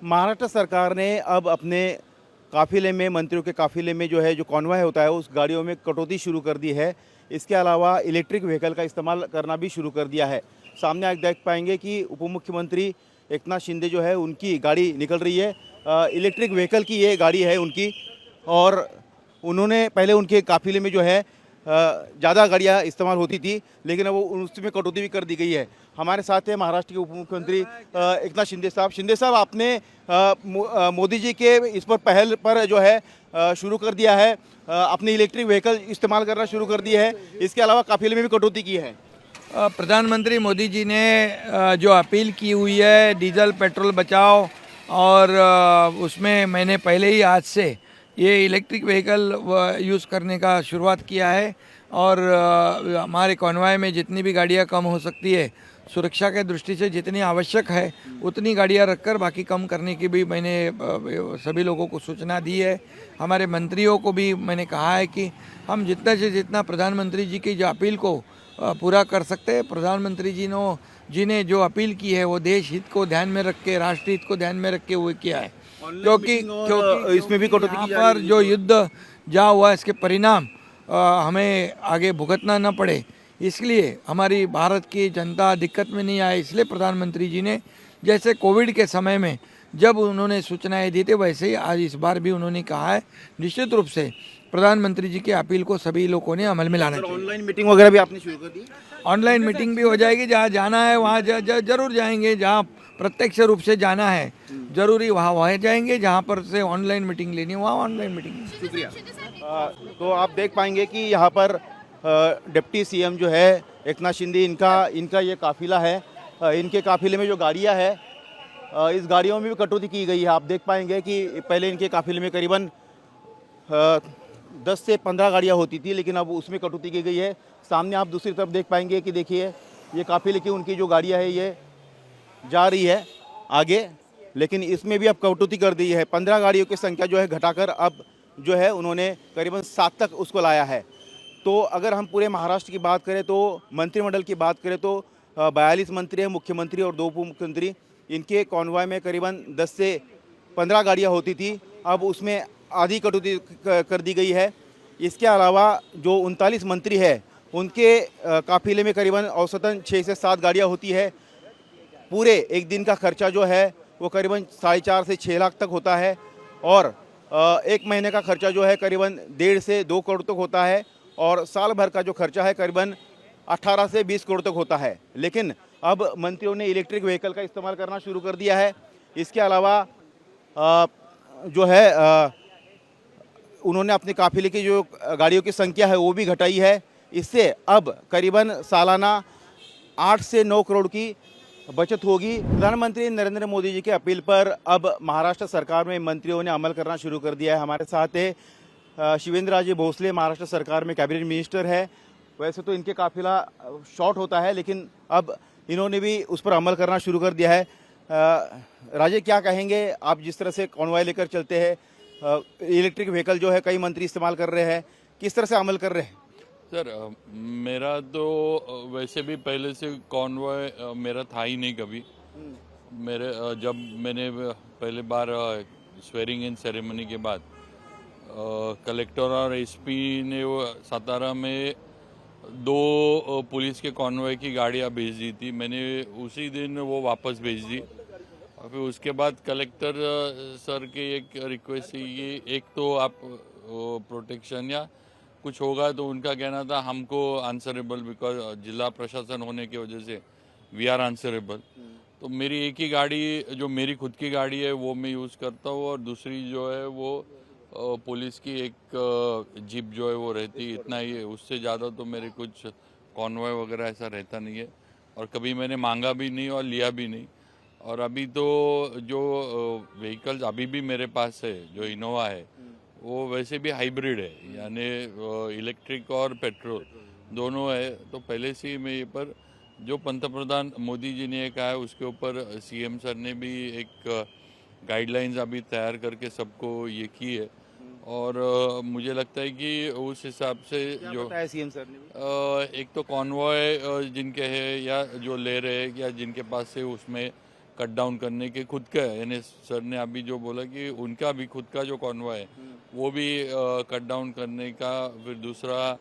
महाराष्ट्र सरकार ने अब अपने काफ़िले में, मंत्रियों के काफ़िले में जो है, जो कॉन्वॉय होता है, उस गाड़ियों में कटौती शुरू कर दी है। इसके अलावा इलेक्ट्रिक व्हीकल का इस्तेमाल करना भी शुरू कर दिया है। सामने आप देख पाएंगे कि उप मुख्यमंत्री एकनाथ शिंदे जो है, उनकी गाड़ी निकल रही है। इलेक्ट्रिक व्हीकल की ये गाड़ी है उनकी, और उन्होंने पहले उनके काफ़िले में जो है ज़्यादा गाड़ियाँ इस्तेमाल होती थी, लेकिन अब वो उसमें कटौती भी कर दी गई है। हमारे साथ है महाराष्ट्र के उप मुख्यमंत्री एकनाथ शिंदे साहब। शिंदे साहब, आपने मोदी जी के इस पर पहल पर जो है शुरू कर दिया है, अपनी इलेक्ट्रिक व्हीकल इस्तेमाल करना शुरू कर दिया है। इसके अलावा काफिले में भी कटौती की है। प्रधानमंत्री मोदी जी ने जो अपील की हुई है डीजल पेट्रोल बचाओ, और उसमें मैंने पहले ही आज से ये इलेक्ट्रिक व्हीकल यूज़ करने का शुरुआत किया है। और हमारे कॉन्वॉय में जितनी भी गाड़ियाँ कम हो सकती है, सुरक्षा के दृष्टि से जितनी आवश्यक है उतनी गाड़ियाँ रखकर बाकी कम करने की भी मैंने सभी लोगों को सूचना दी है। हमारे मंत्रियों को भी मैंने कहा है कि हम जितना से जितना प्रधानमंत्री जी की जो अपील को पूरा कर सकते हैं। प्रधानमंत्री जी ने जो अपील की है वो देश हित को ध्यान में रख के, राष्ट्र हित को ध्यान में रख के वो किया है। क्योंकि इसमें भी कटौती यहाँ की जा रही पर है। जो युद्ध जहाँ हुआ इसके परिणाम हमें आगे भुगतना न पड़े, इसलिए हमारी भारत की जनता दिक्कत में नहीं आए, इसलिए प्रधानमंत्री जी ने जैसे कोविड के समय में जब उन्होंने सूचनाएं दी थी, वैसे ही आज इस बार भी उन्होंने कहा है। निश्चित रूप से प्रधानमंत्री जी की अपील को सभी लोगों ने अमल में लाना चाहिए। ऑनलाइन मीटिंग वगैरह भी आपने शुरू कर दी? ऑनलाइन मीटिंग भी हो जाएगी, जहाँ जाना है वहाँ जरूर जाएंगे, जहाँ प्रत्यक्ष रूप से जाना है जरूरी वहाँ जाएंगे, जहाँ पर से ऑनलाइन मीटिंग लेनी है वहाँ ऑनलाइन मीटिंग। शुक्रिया। तो आप देख पाएंगे कि यहाँ पर डिप्टी सीएम जो है एकनाथ शिंदे, इनका ये काफिला है। इनके काफिले में जो गाड़ियाँ है, इस गाड़ियों में भी कटौती की गई है। आप देख पाएंगे कि पहले इनके काफिले में करीबन 10 से 15 गाड़ियाँ होती थी, लेकिन अब उसमें कटौती की गई है। सामने आप दूसरी तरफ देख पाएंगे कि देखिए, ये काफिले की उनकी जो गाड़ियाँ है ये जा रही है आगे, लेकिन इसमें भी अब कटौती कर दी है। 15 गाड़ियों की संख्या जो है घटाकर अब जो है उन्होंने करीबन 7 तक उसको लाया है। तो अगर हम पूरे महाराष्ट्र की बात करें, तो मंत्रिमंडल की बात करें, तो 42 मंत्री हैं, मुख्यमंत्री और 2 उप मुख्यमंत्री। इनके कॉन्वॉय में करीबन 10 से 15 गाड़ियाँ होती थी, अब उसमें आधी कटौती कर दी गई है। इसके अलावा जो 39 मंत्री है, उनके काफिले में करीबन औसतन 6 से 7 गाड़ियाँ होती है। पूरे एक दिन का खर्चा जो है वो करीबन 4.5 से 6 लाख तक होता है, और एक महीने का खर्चा जो है करीबन 1.5 से 2 करोड़ तक होता है, और साल भर का जो खर्चा है करीबन 18 से 20 करोड़ तक होता है। लेकिन अब मंत्रियों ने इलेक्ट्रिक व्हीकल का इस्तेमाल करना शुरू कर दिया है। इसके अलावा जो है उन्होंने अपने काफिले की जो गाड़ियों की संख्या है वो भी घटाई है। इससे अब करीबन सालाना 8 से 9 करोड़ की बचत होगी। प्रधानमंत्री नरेंद्र मोदी जी के अपील पर अब महाराष्ट्र सरकार में मंत्रियों ने अमल करना शुरू कर दिया है। हमारे साथ है शिवेंद्रराजे भोसले, महाराष्ट्र सरकार में कैबिनेट मिनिस्टर है। वैसे तो इनके काफिला शॉर्ट होता है, लेकिन अब इन्होंने भी उस पर अमल करना शुरू कर दिया है। राजे, क्या कहेंगे आप, जिस तरह से कॉन्वॉय लेकर चलते हैं, इलेक्ट्रिक व्हीकल जो है कई मंत्री इस्तेमाल कर रहे हैं, किस तरह से अमल कर रहे हैं? सर, मेरा तो वैसे भी पहले से कॉन्वॉय मेरा था ही नहीं कभी। मेरे जब मैंने पहले बार स्वेरिंग इन सेरेमनी के बाद कलेक्टर और एसपी ने वो सातारा में 2 पुलिस के कॉन्वॉय की गाड़ियां भेज दी थी, मैंने उसी दिन वो वापस भेज दी। और फिर उसके बाद कलेक्टर सर की एक रिक्वेस्ट थी कि एक तो आप प्रोटेक्शन या कुछ होगा, तो उनका कहना था हमको आंसरेबल, बिकॉज जिला प्रशासन होने की वजह से वी आर आंसरेबल। तो मेरी एक ही गाड़ी, जो मेरी खुद की गाड़ी है, वो मैं यूज़ करता हूँ, और दूसरी जो है वो पुलिस की एक जीप जो है वो रहती, इतना ही है। उससे ज़्यादा तो मेरे कुछ कॉन्वॉय वगैरह ऐसा रहता नहीं है, और कभी मैंने मांगा भी नहीं और लिया भी नहीं। और अभी तो जो व्हीकल्स अभी भी मेरे पास है, जो इनोवा है, वो वैसे भी हाइब्रिड है, यानी इलेक्ट्रिक और पेट्रोल दोनों है। तो पहले से ही मैं ये पर जो पंतप्रधान मोदी जी ने कहा है, उसके ऊपर सीएम सर ने भी एक गाइडलाइंस अभी तैयार करके सबको ये की है। और मुझे लगता है कि उस हिसाब से जो बताया सीएम सर ने? एक तो कॉन्वॉय जिनके है या जो ले रहे हैं या जिनके पास से उसमें कट डाउन करने के खुद का यानी सर ने अभी जो बोला कि उनका भी खुद का जो कॉन्वॉय है वो भी कट डाउन करने का। फिर दूसरा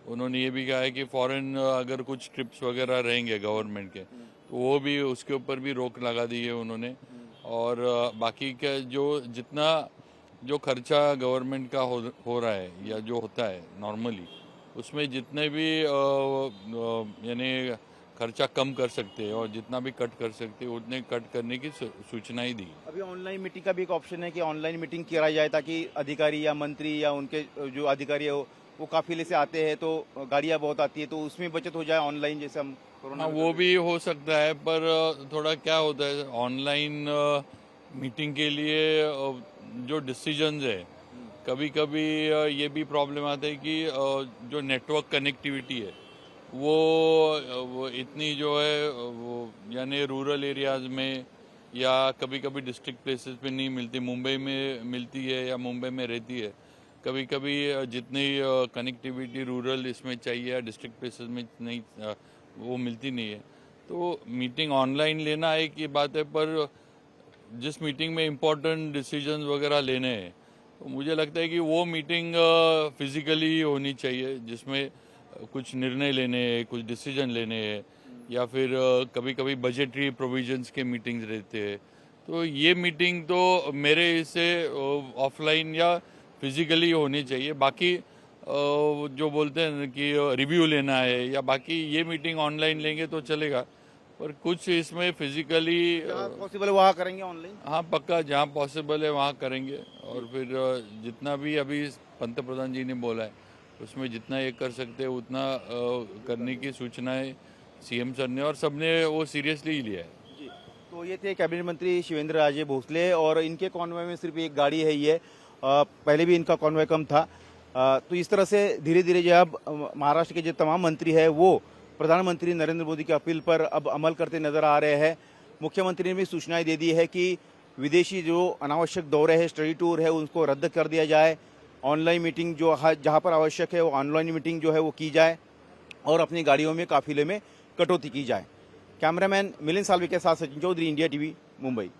उन्होंने ये भी कहा है कि फॉरेन अगर कुछ ट्रिप्स वगैरह रहेंगे गवर्नमेंट के तो वो भी उसके ऊपर भी रोक लगा दी है उन्होंने। और बाकी का जो जितना जो खर्चा गवर्नमेंट का हो रहा है या जो होता है नॉर्मली उसमें जितने भी यानी खर्चा कम कर सकते हैं और जितना भी कट कर सकते हैं उतने कट करने की सूचना ही दी। अभी ऑनलाइन मीटिंग का भी एक ऑप्शन है कि ऑनलाइन मीटिंग कराई जाए ताकि अधिकारी या मंत्री या उनके जो अधिकारी है वो काफिले से आते हैं तो गाड़ियां बहुत आती है तो उसमें बचत हो जाए ऑनलाइन जैसे हम कोरोना हाँ वो भी हो सकता है पर थोड़ा क्या होता है ऑनलाइन मीटिंग के लिए जो डिसीजंस है कभी कभी ये भी प्रॉब्लम आता है कि जो नेटवर्क कनेक्टिविटी है वो इतनी जो है वो यानी रूरल एरियाज में या कभी कभी डिस्ट्रिक्ट प्लेसेस पे नहीं मिलती, मुंबई में मिलती है या मुंबई में रहती है। कभी कभी जितनी कनेक्टिविटी रूरल इसमें चाहिए या डिस्ट्रिक्ट प्लेसेस में नहीं वो मिलती नहीं है। तो मीटिंग ऑनलाइन लेना एक ये बात है पर जिस मीटिंग में इम्पोर्टेंट डिसीजंस वगैरह लेने हैं तो मुझे लगता है कि वो मीटिंग फिजिकली होनी चाहिए जिसमें कुछ निर्णय लेने हैं, कुछ डिसीजन लेने हैं या फिर कभी कभी बजटरी प्रोविजंस के मीटिंग्स रहते हैं। तो ये मीटिंग तो मेरे हिस्से ऑफलाइन या फिजिकली होनी चाहिए। बाकी जो बोलते हैं कि रिव्यू लेना है या बाकी ये मीटिंग ऑनलाइन लेंगे तो चलेगा पर कुछ इसमें फिजिकली पॉसिबल है वहाँ करेंगे ऑनलाइन। हाँ पक्का जहाँ पॉसिबल है वहाँ करेंगे। और फिर जितना भी अभी पंत प्रधान जी ने बोला है उसमें जितना ये कर सकते हैं उतना करने की सूचनाएं सीएम सर ने और सबने वो सीरियसली ही लिया है। जी तो ये थे कैबिनेट मंत्री शिवेंद्र राजे भोसले और इनके कॉन्वॉय में सिर्फ एक गाड़ी है ये पहले भी इनका कॉन्वॉय कम था। तो इस तरह से धीरे धीरे जो अब महाराष्ट्र के जो तमाम मंत्री है वो प्रधानमंत्री नरेंद्र मोदी की अपील पर अब अमल करते नजर आ रहे हैं। मुख्यमंत्री ने भी सूचनाएं दे दी है कि विदेशी जो अनावश्यक दौरे हैं स्टडी टूर है उनको रद्द कर दिया जाए। ऑनलाइन मीटिंग जो जहां पर आवश्यक है वो ऑनलाइन मीटिंग जो है वो की जाए और अपनी गाड़ियों में काफिले में कटौती की जाए। कैमरामैन मिलिंद सालवी के साथ सचिन चौधरी, इंडिया टीवी, मुंबई।